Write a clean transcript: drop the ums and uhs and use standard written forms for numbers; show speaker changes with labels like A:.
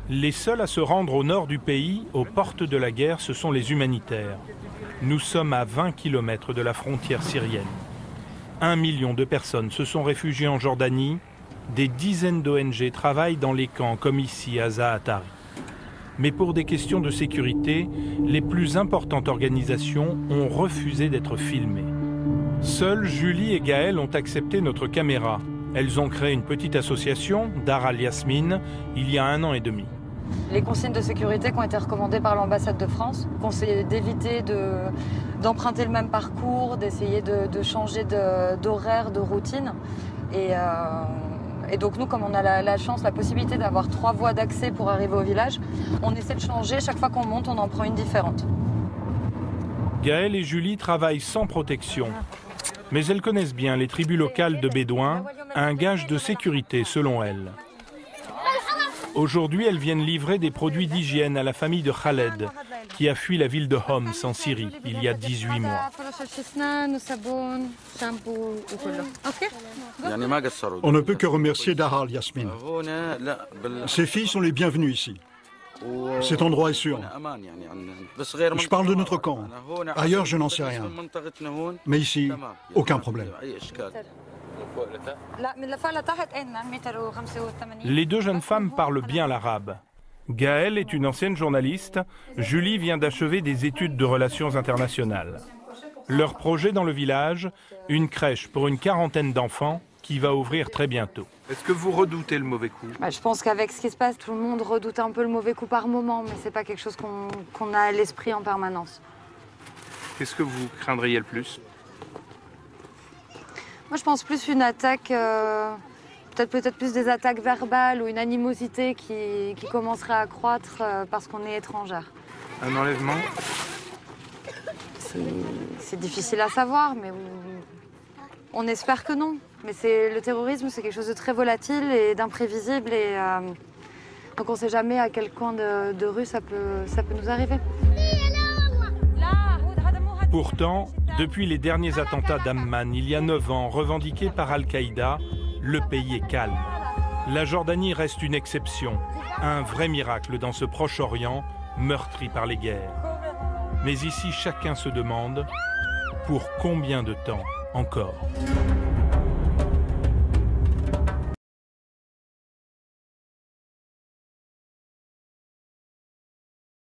A: Les seuls à se rendre au nord du pays, aux portes de la guerre, ce sont les humanitaires. Nous sommes à 20 km de la frontière syrienne. 1 million de personnes se sont réfugiées en Jordanie. Des dizaines d'ONG travaillent dans les camps, comme ici à Zaatari. Mais pour des questions de sécurité, les plus importantes organisations ont refusé d'être filmées. Seules Julie et Gaël ont accepté notre caméra. Elles ont créé une petite association, Dar al-Yasmin, il y a 1 an et demi.
B: Les consignes de sécurité qui ont été recommandées par l'ambassade de France, conseillé d'éviter d'emprunter le même parcours, d'essayer de changer d'horaire, de routine. Et donc nous, comme on a la chance, la possibilité d'avoir 3 voies d'accès pour arriver au village, on essaie de changer. Chaque fois qu'on monte, on en prend une différente.
A: Gaël et Julie travaillent sans protection. Mais elles connaissent bien les tribus locales de Bédouins, un gage de sécurité selon elles. Aujourd'hui, elles viennent livrer des produits d'hygiène à la famille de Khaled, qui a fui la ville de Homs en Syrie il y a 18 mois.
C: On ne peut que remercier Dar al-Yasmin. Ces filles sont les bienvenues ici. Cet endroit est sûr. Je parle de notre camp. Ailleurs, je n'en sais rien. Mais ici, aucun problème.
A: Les 2 jeunes femmes parlent bien l'arabe. Gaëlle est une ancienne journaliste. Julie vient d'achever des études de relations internationales. Leur projet dans le village, une crèche pour une 40aine d'enfants qui va ouvrir très bientôt.
D: Est-ce que vous redoutez le mauvais coup?
B: Je pense qu'avec ce qui se passe, tout le monde redoute un peu le mauvais coup par moment, mais c'est pas quelque chose qu'on a à l'esprit en permanence.
D: Qu'est-ce que vous craindriez le plus?
B: Moi, je pense plus une attaque, peut-être plus des attaques verbales ou une animosité qui commencerait à croître parce qu'on est étrangère.
D: Un enlèvement?
B: C'est difficile à savoir, mais on espère que non. Mais le terrorisme, c'est quelque chose de très volatile et d'imprévisible. Donc on ne sait jamais à quel coin de rue ça peut nous arriver.
A: Pourtant, depuis les derniers attentats d'Amman, il y a 9 ans, revendiqués par Al-Qaïda, le pays est calme. La Jordanie reste une exception, un vrai miracle dans ce Proche-Orient meurtri par les guerres. Mais ici, chacun se demande pour combien de temps encore.